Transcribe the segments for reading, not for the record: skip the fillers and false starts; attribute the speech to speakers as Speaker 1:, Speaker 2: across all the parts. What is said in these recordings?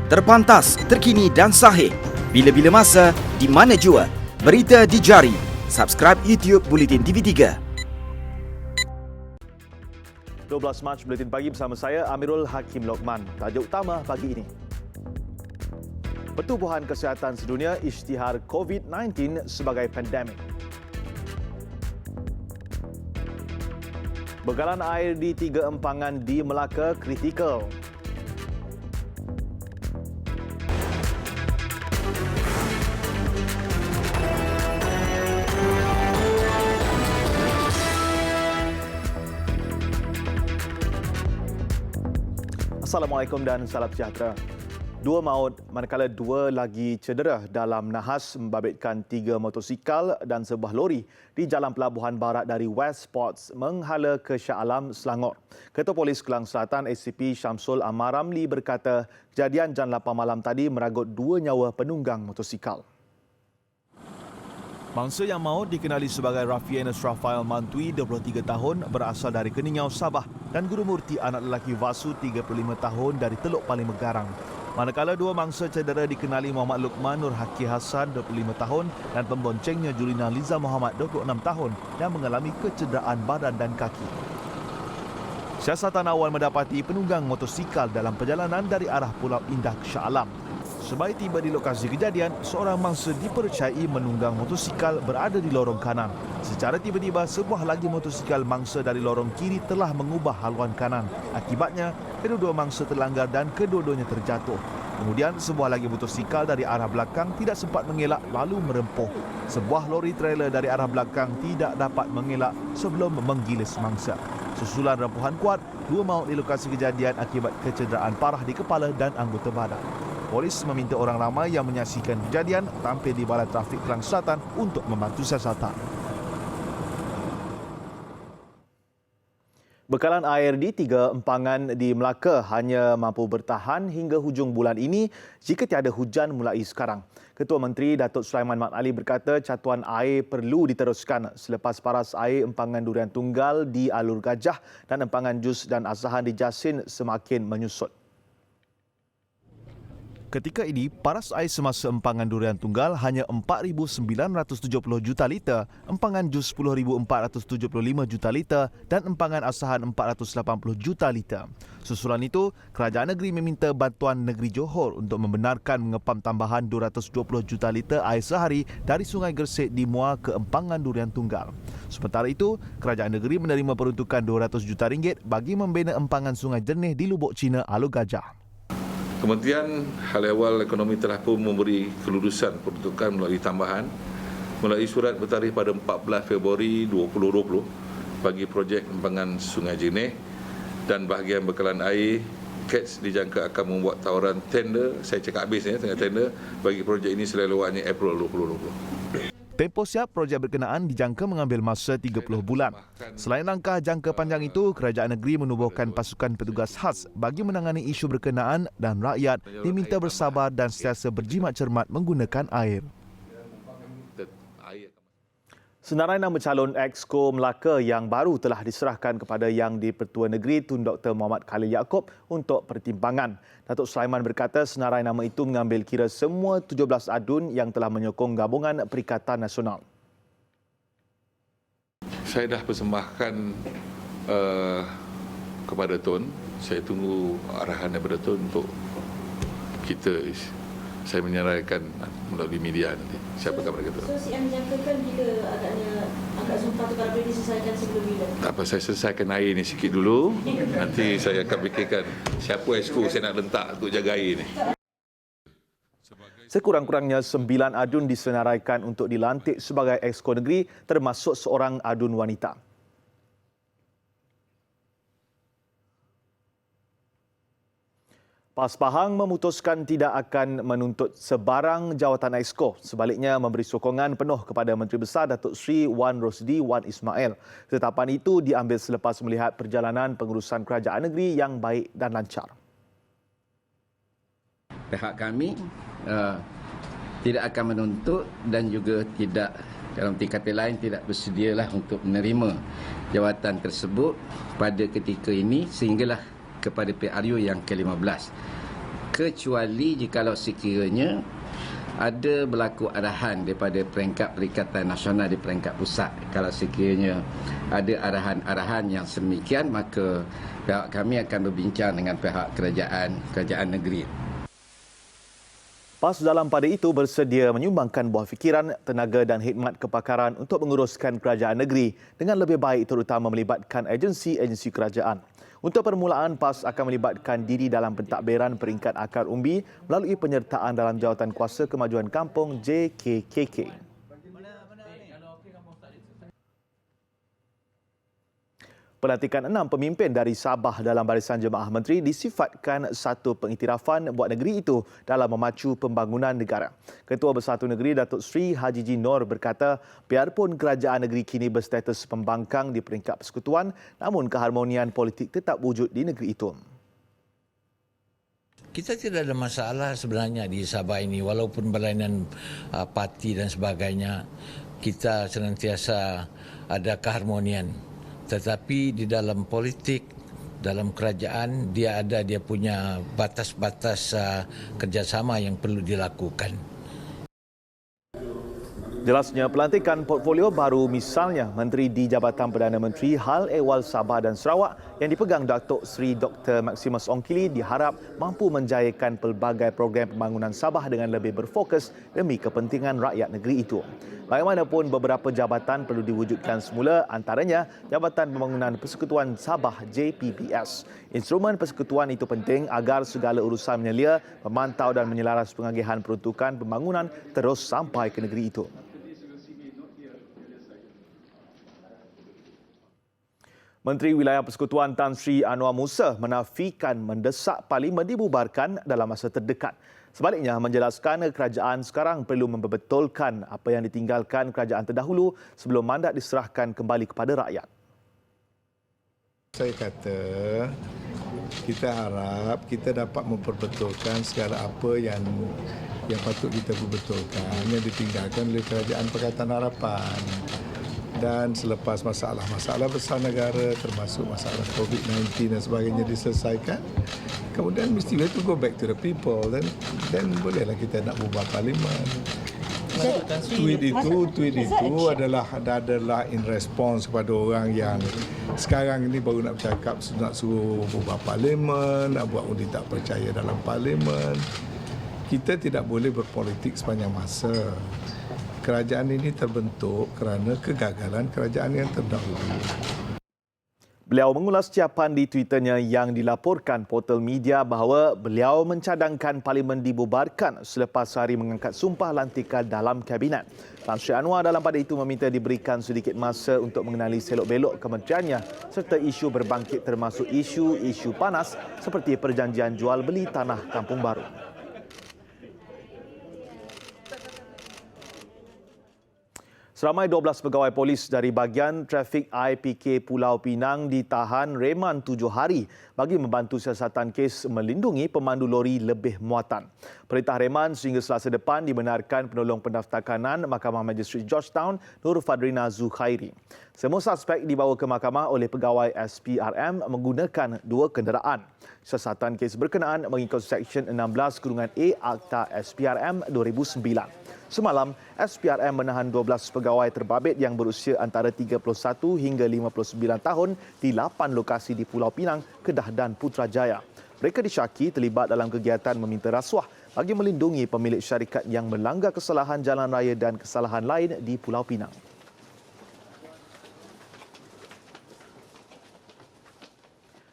Speaker 1: Terpantas, terkini dan sahih. Bila-bila masa, di mana jua. Berita di jari. Subscribe YouTube Bulletin TV3.
Speaker 2: 12 Mac Buletin Pagi bersama saya Amirul Hakim Lokman. Tajuk utama pagi ini. Pertubuhan Kesihatan Sedunia isytihar COVID-19 sebagai pandemik. Begalan air di 3 empangan di Melaka kritikal. Assalamualaikum dan salam sejahtera. 2 maut manakala 2 lagi cedera dalam nahas membabitkan 3 motosikal dan sebuah lori di Jalan Pelabuhan Barat dari West Ports menghala ke Shah Alam, Selangor. Ketua Polis Kelang Selatan ACP Syamsul Amar Ramli berkata kejadian jam 8 malam tadi meragut 2 nyawa penunggang motosikal. Mangsa yang maut dikenali sebagai Rafianus Rafael Mantui, 23 tahun, berasal dari Keningau, Sabah dan Guru Murti anak lelaki Vasu, 35 tahun dari Teluk Paling Megarang. Manakala 2 mangsa cedera dikenali Muhammad Luqman Nur Haki Hassan, 25 tahun dan pemboncengnya Julina Liza Muhammad, 26 tahun yang mengalami kecederaan badan dan kaki. Siasatan awal mendapati penunggang motosikal dalam perjalanan dari arah Pulau Indah ke Shah Alam. Sebaik tiba di lokasi kejadian, seorang mangsa dipercayai menunggang motosikal berada di lorong kanan. Secara tiba-tiba, sebuah lagi motosikal mangsa dari lorong kiri telah mengubah haluan kanan. Akibatnya, kedua-dua mangsa terlanggar dan kedua-duanya terjatuh. Kemudian, sebuah lagi motosikal dari arah belakang tidak sempat mengelak lalu merempuh. Sebuah lori trailer dari arah belakang tidak dapat mengelak sebelum menggilis mangsa. Susulan rempuhan kuat, 2 maut di lokasi kejadian akibat kecederaan parah di kepala dan anggota badan. Polis meminta orang ramai yang menyaksikan kejadian tampil di Balai Trafik Kelang Selatan untuk membantu siasatan. Bekalan air di 3 empangan di Melaka hanya mampu bertahan hingga hujung bulan ini jika tiada hujan mulai sekarang. Ketua Menteri Datuk Sulaiman Mat Ali berkata catuan air perlu diteruskan selepas paras air empangan Durian Tunggal di Alur Gajah dan empangan Jus dan Asahan di Jasin semakin menyusut. Ketika ini, paras air semasa empangan Durian Tunggal hanya 4,970 juta liter, empangan Jus 10,475 juta liter dan empangan Asahan 480 juta liter. Susulan itu, Kerajaan Negeri meminta bantuan Negeri Johor untuk membenarkan mengepam tambahan 220 juta liter air sehari dari Sungai Gersik di Muar ke empangan Durian Tunggal. Sementara itu, Kerajaan Negeri menerima peruntukan 200 juta ringgit bagi membina empangan Sungai Jernih di Lubuk Cina, Alur Gajah.
Speaker 3: Kementerian Hal Ehwal Ekonomi telah pun memberi kelulusan peruntukan melalui tambahan melalui surat bertarikh pada 14 Februari 2020 bagi projek empangan Sungai Jernih dan bahagian bekalan air CATS dijangka akan membuat tawaran tender, saya cakap habis tengah tender bagi projek ini selewatnya April 2020.
Speaker 2: Tempoh siap projek berkenaan dijangka mengambil masa 30 bulan. Selain langkah jangka panjang itu, Kerajaan Negeri menubuhkan pasukan petugas khas bagi menangani isu berkenaan dan rakyat diminta bersabar dan sentiasa berjimat cermat menggunakan air. Senarai nama calon Exco Melaka yang baru telah diserahkan kepada Yang di-Pertua Negeri Tun Dr. Muhammad Khalil Yaakob untuk pertimbangan. Datuk Sulaiman berkata senarai nama itu mengambil kira semua 17 adun yang telah menyokong gabungan Perikatan Nasional.
Speaker 3: Saya dah persembahkan kepada Tun. Saya tunggu arahan daripada Tun untuk saya menyerahkan melalui media nanti. Siapa kabar kata?
Speaker 4: So, CM jangkakan bila agak sumpah tu kalau boleh diselesaikan sebelum bila?
Speaker 3: Tak apa, saya selesaikan air ni sikit dulu. Nanti saya akan fikirkan siapa exco saya nak letak untuk jaga air ni.
Speaker 2: Sekurang-kurangnya 9 adun disenaraikan untuk dilantik sebagai Exco Negeri termasuk seorang adun wanita. PAS Pahang memutuskan tidak akan menuntut sebarang jawatan Exco. Sebaliknya memberi sokongan penuh kepada Menteri Besar Datuk Seri Wan Rosdi Wan Ismail. Ketetapan itu diambil selepas melihat perjalanan pengurusan kerajaan negeri yang baik dan lancar.
Speaker 5: Pihak kami tidak akan menuntut dan juga tidak, dalam tingkatan lain, tidak bersedialah untuk menerima jawatan tersebut pada ketika ini sehinggalah kepada PRU yang ke-15. kecuali jikalau sekiranya ada berlaku arahan daripada peringkat Perikatan Nasional di peringkat pusat. Kalau sekiranya ada arahan-arahan yang sedemikian, maka pihak kami akan berbincang dengan pihak kerajaan negeri.
Speaker 2: PAS dalam pada itu bersedia menyumbangkan buah fikiran, tenaga dan khidmat kepakaran untuk menguruskan kerajaan negeri dengan lebih baik, terutama melibatkan agensi-agensi kerajaan. Untuk permulaan, PAS akan melibatkan diri dalam pentadbiran peringkat akar umbi melalui penyertaan dalam Jawatan Kuasa Kemajuan Kampung JKKK. Pelantikan 6 pemimpin dari Sabah dalam Barisan Jemaah Menteri disifatkan satu pengiktirafan buat negeri itu dalam memacu pembangunan negara. Ketua Bersatu Negeri Datuk Seri Haji Ji Noor berkata, biarpun kerajaan negeri kini berstatus pembangkang di peringkat persekutuan, namun keharmonian politik tetap wujud di negeri itu.
Speaker 6: Kita tidak ada masalah sebenarnya di Sabah ini, walaupun berlainan parti dan sebagainya, kita senantiasa ada keharmonian. Tetapi di dalam politik, dalam kerajaan, dia punya batas-batas kerjasama yang perlu dilakukan.
Speaker 2: Jelasnya pelantikan portfolio baru, misalnya Menteri di Jabatan Perdana Menteri Hal Ehwal Sabah dan Sarawak yang dipegang Datuk Seri Dr. Maximus Ongkili diharap mampu menjayakan pelbagai program pembangunan Sabah dengan lebih berfokus demi kepentingan rakyat negeri itu. Bagaimanapun, beberapa jabatan perlu diwujudkan semula, antaranya Jabatan Pembangunan Persekutuan Sabah JPPS. Instrumen persekutuan itu penting agar segala urusan menyelia, memantau dan menyelaras pengagihan peruntukan pembangunan terus sampai ke negeri itu. Menteri Wilayah Persekutuan Tan Sri Anwar Musa menafikan mendesak Parlimen dibubarkan dalam masa terdekat. Sebaliknya, menjelaskan kerajaan sekarang perlu membetulkan apa yang ditinggalkan kerajaan terdahulu sebelum mandat diserahkan kembali kepada rakyat.
Speaker 7: Saya kata, kita harap kita dapat memperbetulkan segala apa yang patut kita perbetulkan yang ditinggalkan oleh kerajaan Pakatan Harapan. Dan selepas masalah-masalah besar negara termasuk masalah COVID-19 dan sebagainya diselesaikan, kemudian mesti we to go back to the people, dan bolehlah kita nak bubar parlimen. Tweet itu adalah in response kepada orang yang sekarang ini baru nak bercakap nak suruh bubar parlimen, nak buat undi tak percaya dalam parlimen. Kita tidak boleh berpolitik sepanjang masa. Kerajaan ini terbentuk kerana kegagalan kerajaan yang terdahulu.
Speaker 2: Beliau mengulas ucapan di Twitternya yang dilaporkan portal media bahawa beliau mencadangkan Parlimen dibubarkan selepas hari mengangkat sumpah lantikan dalam Kabinet. Tan Sri Anwar dalam pada itu meminta diberikan sedikit masa untuk mengenali selok-belok kementeriannya serta isu berbangkit termasuk isu-isu panas seperti perjanjian jual beli tanah Kampung Baru. Seramai 12 pegawai polis dari bahagian trafik IPK Pulau Pinang ditahan reman 7 hari bagi membantu siasatan kes melindungi pemandu lori lebih muatan. Perintah reman sehingga Selasa depan dibenarkan penolong pendaftar kanan Mahkamah Magistrate Georgetown Nur Fadrina Zukhairi. Semua suspek dibawa ke mahkamah oleh pegawai SPRM menggunakan 2 kenderaan. Siasatan kes berkenaan mengikut Seksyen 16-A Akta SPRM 2009. Semalam, SPRM menahan 12 pegawai terbabit yang berusia antara 31 hingga 59 tahun di 8 lokasi di Pulau Pinang, Kedah dan Putrajaya. Mereka disyaki terlibat dalam kegiatan meminta rasuah bagi melindungi pemilik syarikat yang melanggar kesalahan jalan raya dan kesalahan lain di Pulau Pinang.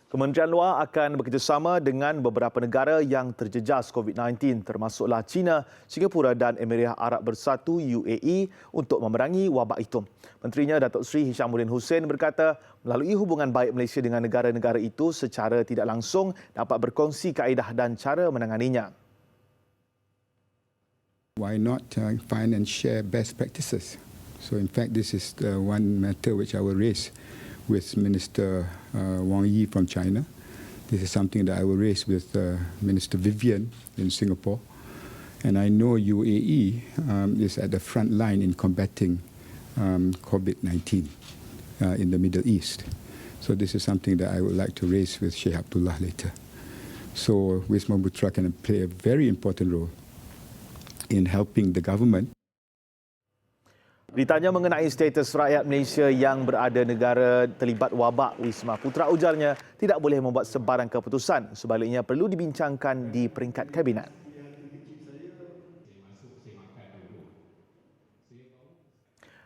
Speaker 2: Kementerian Luar akan bekerjasama dengan beberapa negara yang terjejas COVID-19 termasuklah China, Singapura dan Emirat Arab Bersatu UAE untuk memerangi wabak itu. Menterinya Datuk Seri Hishamuddin Hussein berkata melalui hubungan baik Malaysia dengan negara-negara itu secara tidak langsung dapat berkongsi kaedah dan cara menanganinya.
Speaker 8: Why not find and share best practices? So in fact this is the one matter which I will raise with Minister Wang Yi from China. This is something that I will raise with Minister Vivian in Singapore. And I know UAE is at the front line in combating COVID-19 in the Middle East. So this is something that I would like to raise with Sheikh Abdullah later. So Wisma Putra can play a very important role in helping the government.
Speaker 2: Ditanya mengenai status rakyat Malaysia yang berada negara terlibat wabak, Wisma Putra ujarnya tidak boleh membuat sebarang keputusan. Sebaliknya perlu dibincangkan di peringkat kabinet.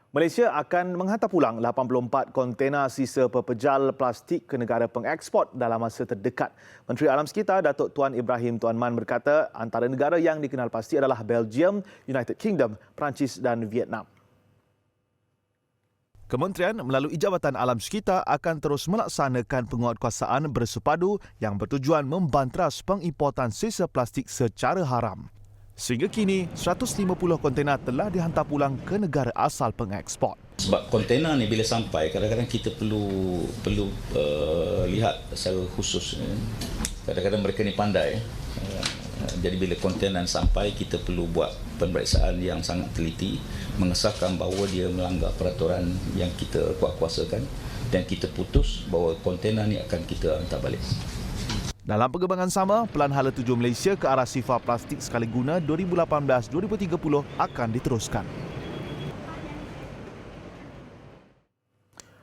Speaker 2: Malaysia akan menghantar pulang 84 kontena sisa pepejal plastik ke negara pengeksport dalam masa terdekat. Menteri Alam Sekitar Datuk Tuan Ibrahim Tuan Man berkata antara negara yang dikenal pasti adalah Belgium, United Kingdom, Perancis dan Vietnam. Kementerian melalui Jabatan Alam Sekitar akan terus melaksanakan penguatkuasaan bersepadu yang bertujuan membantras pengimportan sisa plastik secara haram. Sehingga kini, 150 kontena telah dihantar pulang ke negara asal pengeksport.
Speaker 9: Sebab kontena ni bila sampai, kadang-kadang kita perlu lihat secara khusus. Kadang-kadang mereka ni pandai. Jadi bila kontena sampai, kita perlu buat pemeriksaan yang sangat teliti, mengesahkan bahawa dia melanggar peraturan yang kita kuasakan dan kita putus bahawa kontena ni akan kita hantar balik.
Speaker 2: Dalam perkembangan sama, Pelan Hala Tuju Malaysia ke arah sifar plastik sekali guna 2018-2030 akan diteruskan.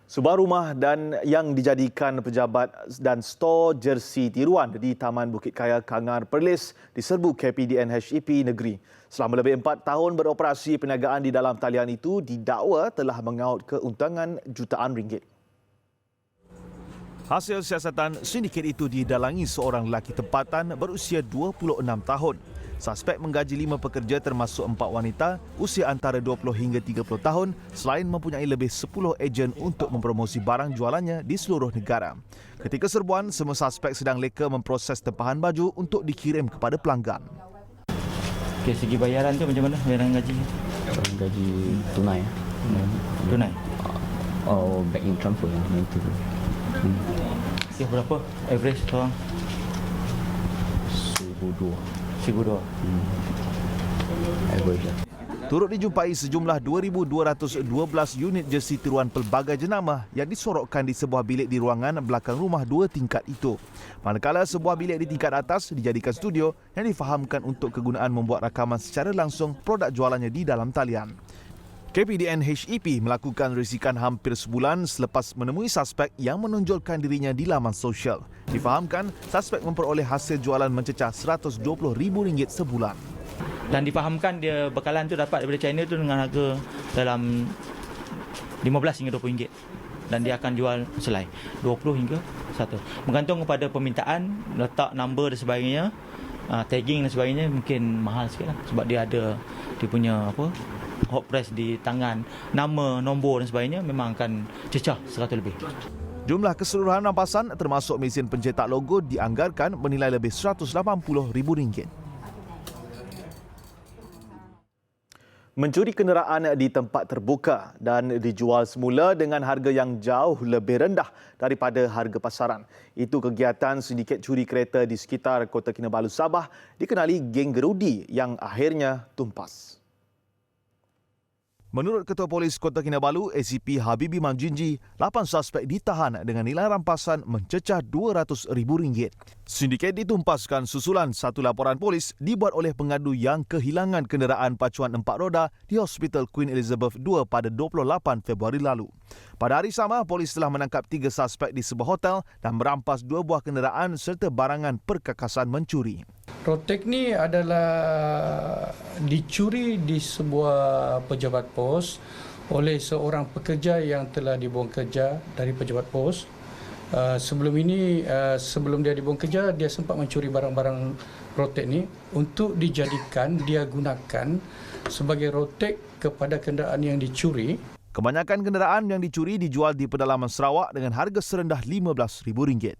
Speaker 2: Sebuah rumah dan yang dijadikan pejabat dan stor jersey tiruan di Taman Bukit Kaya Kangar Perlis diserbu KPDN HEP negeri. Selama lebih 4 tahun beroperasi, perniagaan di dalam talian itu didakwa telah mengaut keuntungan jutaan ringgit. Hasil siasatan sindiket itu didalangi seorang lelaki tempatan berusia 26 tahun. Suspek menggaji 5 pekerja termasuk 4 wanita usia antara 20 hingga 30 tahun selain mempunyai lebih 10 ejen untuk mempromosi barang jualannya di seluruh negara. Ketika serbuan, semua suspek sedang leka memproses tempahan baju untuk dikirim kepada pelanggan.
Speaker 10: Okey, segi bayaran tu macam mana? Bayaran gaji?
Speaker 11: Gaji tunai.
Speaker 10: Tunai?
Speaker 11: Oh, back in transfer yang itu.
Speaker 10: Okey, berapa average seorang?
Speaker 11: 1,200.
Speaker 10: 1,200.
Speaker 11: Average lah.
Speaker 2: Turut dijumpai sejumlah 2,212 unit jersey tiruan pelbagai jenama yang disorokkan di sebuah bilik di ruangan belakang rumah 2 tingkat itu. Manakala sebuah bilik di tingkat atas dijadikan studio yang difahamkan untuk kegunaan membuat rakaman secara langsung produk jualannya di dalam talian. KPDN HEP melakukan risikan hampir sebulan selepas menemui suspek yang menonjolkan dirinya di laman sosial. Difahamkan, suspek memperoleh hasil jualan mencecah RM120,000 sebulan.
Speaker 10: Dan difahamkan dia bekalan tu dapat daripada China tu dengan harga dalam 15 hingga RM20. Dan dia akan jual selai 20 hingga 1. Bergantung kepada permintaan, letak number dan sebagainya, tagging dan sebagainya mungkin mahal sikit lah. Sebab dia ada dia punya hot press di tangan, nama, nombor dan sebagainya memang akan cecah 100 lebih.
Speaker 2: Jumlah keseluruhan rampasan termasuk mesin pencetak logo dianggarkan bernilai lebih RM180,000. Mencuri kenderaan di tempat terbuka dan dijual semula dengan harga yang jauh lebih rendah daripada harga pasaran. Itu kegiatan sindiket curi kereta di sekitar Kota Kinabalu, Sabah dikenali geng gerudi yang akhirnya tumpas. Menurut Ketua Polis Kota Kinabalu, ACP Habibi Manjinji, 8 suspek ditahan dengan nilai rampasan mencecah RM200,000. Sindiket ditumpaskan susulan satu laporan polis dibuat oleh pengadu yang kehilangan kenderaan pacuan 4 roda di Hospital Queen Elizabeth II pada 28 Februari lalu. Pada hari sama, polis telah menangkap 3 suspek di sebuah hotel dan merampas 2 buah kenderaan serta barangan perkakasan mencuri.
Speaker 12: Rotek ni adalah dicuri di sebuah pejabat pos oleh seorang pekerja yang telah dibuang kerja dari pejabat pos. Sebelum dia dibuang kerja, dia sempat mencuri barang-barang rotek ni untuk dijadikan, dia gunakan sebagai rotek kepada kenderaan yang dicuri.
Speaker 2: Kebanyakan kenderaan yang dicuri dijual di pedalaman Sarawak dengan harga serendah RM15,000.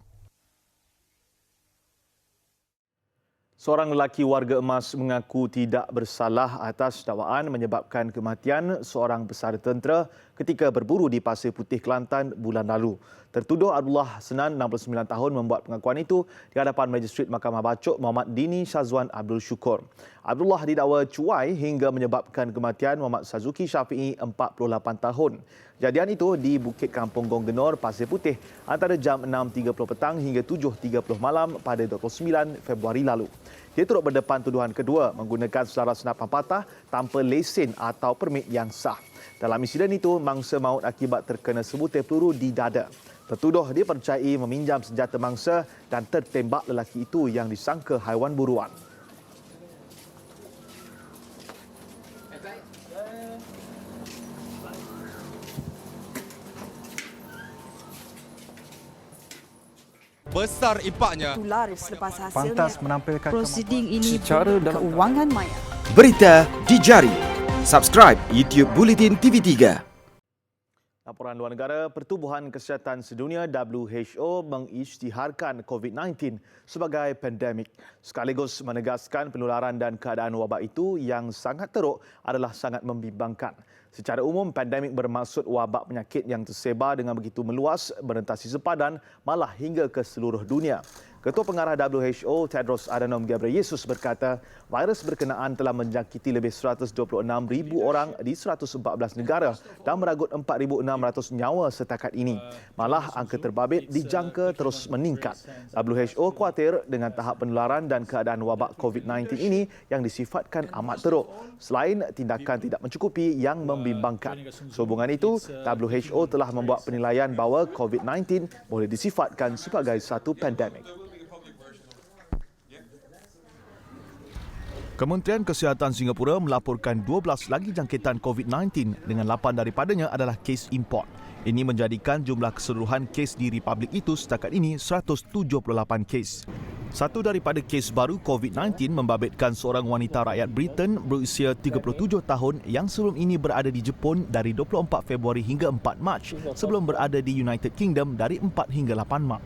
Speaker 2: Seorang lelaki warga Emas mengaku tidak bersalah atas dakwaan menyebabkan kematian seorang pesara tentera ketika berburu di Pasir Putih, Kelantan bulan lalu. Tertuduh Abdullah Senan, 69 tahun, membuat pengakuan itu di hadapan Magistrate Mahkamah Bacok Muhammad Dini Syazwan Abdul Syukur. Abdullah didakwa cuai hingga menyebabkan kematian Muhammad Sazuki Syafi'i, 48 tahun. Kejadian itu di Bukit Kampung Gong Genor, Pasir Putih antara jam 6.30 petang hingga 7.30 malam pada 29 Februari lalu. Dia turut berdepan tuduhan kedua menggunakan selaras senapan patah tanpa lesen atau permit yang sah. Dalam insiden itu, mangsa maut akibat terkena sebutir peluru di dada. Tertuduh dipercayai meminjam senjata mangsa dan tertembak lelaki itu yang disangka haiwan buruan.
Speaker 13: Besar impaknya.
Speaker 14: Tular selepas hasilnya.
Speaker 13: Pantas menampilkan
Speaker 14: prosiding ini keuangan maya.
Speaker 1: Berita di jari. Subscribe YouTube Bulletin TV3.
Speaker 2: Laporan luar negara, Pertubuhan Kesihatan Sedunia WHO mengisytiharkan COVID-19 sebagai pandemik sekaligus menegaskan penularan dan keadaan wabak itu yang sangat teruk adalah sangat membimbangkan. Secara umum, pandemik bermaksud wabak penyakit yang tersebar dengan begitu meluas, berentasi sepadan, malah hingga ke seluruh dunia. Ketua Pengarah WHO Tedros Adhanom Ghebreyesus berkata, virus berkenaan telah menjangkiti lebih 126,000 orang di 114 negara dan merenggut 4,600 nyawa setakat ini. Malah angka terbabit dijangka terus meningkat. WHO khawatir dengan tahap penularan dan keadaan wabak COVID-19 ini yang disifatkan amat teruk, selain tindakan tidak mencukupi yang membimbangkan. Sehubungan itu, WHO telah membuat penilaian bahawa COVID-19 boleh disifatkan sebagai satu pandemik. Kementerian Kesihatan Singapura melaporkan 12 lagi jangkitan COVID-19 dengan 8 daripadanya adalah kes import. Ini menjadikan jumlah keseluruhan kes di Republik itu setakat ini 178 kes. Satu daripada kes baru COVID-19 membabitkan seorang wanita rakyat Britain berusia 37 tahun yang sebelum ini berada di Jepun dari 24 Februari hingga 4 Mac sebelum berada di United Kingdom dari 4 hingga 8 Mac.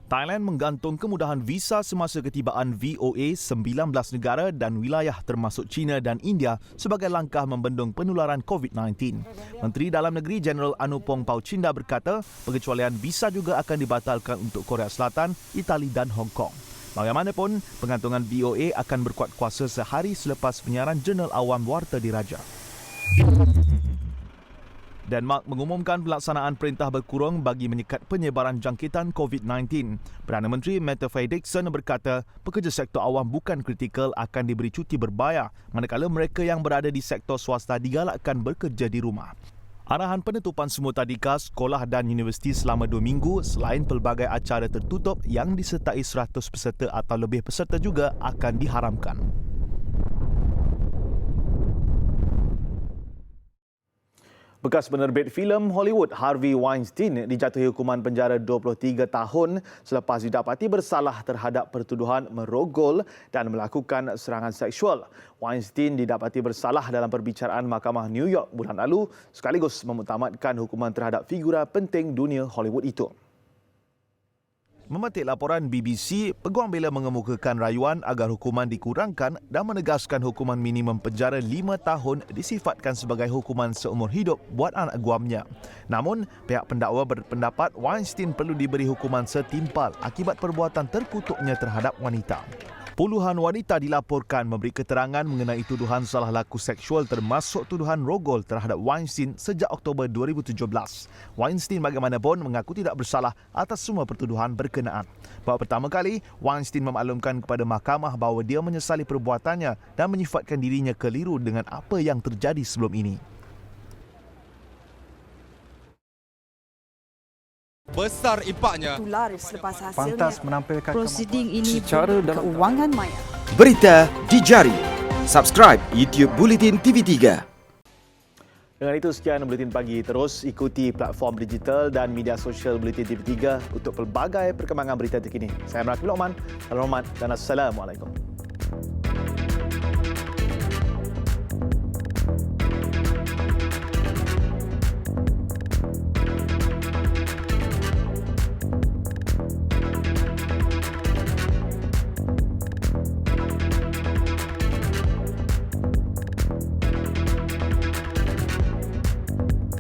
Speaker 2: Thailand menggantung kemudahan visa semasa ketibaan VOA 19 negara dan wilayah termasuk China dan India sebagai langkah membendung penularan COVID-19. Menteri Dalam Negeri Jeneral Anupong Paucinda berkata, pengecualian visa juga akan dibatalkan untuk Korea Selatan, Itali dan Hong Kong. Bagaimanapun, pengantungan VOA akan berkuat kuasa sehari selepas penyiaran Jurnal Awam Warta Diraja. Denmark mengumumkan pelaksanaan perintah berkurung bagi menyekat penyebaran jangkitan COVID-19. Perdana Menteri Mette Frederiksen berkata, pekerja sektor awam bukan kritikal akan diberi cuti berbayar, manakala mereka yang berada di sektor swasta digalakkan bekerja di rumah. Arahan penutupan semua tadika, sekolah dan universiti selama 2 minggu selain pelbagai acara tertutup yang disertai 100 peserta atau lebih peserta juga akan diharamkan. Bekas penerbit filem Hollywood Harvey Weinstein dijatuhi hukuman penjara 23 tahun selepas didapati bersalah terhadap pertuduhan merogol dan melakukan serangan seksual. Weinstein didapati bersalah dalam perbicaraan Mahkamah New York bulan lalu sekaligus memutamatkan hukuman terhadap figura penting dunia Hollywood itu. Memetik laporan BBC, peguam bela mengemukakan rayuan agar hukuman dikurangkan dan menegaskan hukuman minimum penjara 5 tahun disifatkan sebagai hukuman seumur hidup buat anak guamnya. Namun, pihak pendakwa berpendapat Weinstein perlu diberi hukuman setimpal akibat perbuatan terkutuknya terhadap wanita. Puluhan wanita dilaporkan memberi keterangan mengenai tuduhan salah laku seksual termasuk tuduhan rogol terhadap Weinstein sejak Oktober 2017. Weinstein bagaimanapun mengaku tidak bersalah atas semua pertuduhan berkenaan. Bahawa pertama kali, Weinstein memaklumkan kepada mahkamah bahawa dia menyesali perbuatannya dan menyifatkan dirinya keliru dengan apa yang terjadi sebelum ini.
Speaker 13: Besar impaknya.
Speaker 14: Tular selepas hasilnya.
Speaker 13: Pantas menampilkan
Speaker 14: prosiding ini keuangan maya.
Speaker 1: Berita di jari. Subscribe YouTube Bulletin TV3.
Speaker 2: Dengan itu sekian Buletin Pagi. Terus ikuti platform digital dan media sosial Buletin TV3 untuk pelbagai perkembangan berita terkini. Saya Melaki Lokman. Selamat dan Assalamualaikum.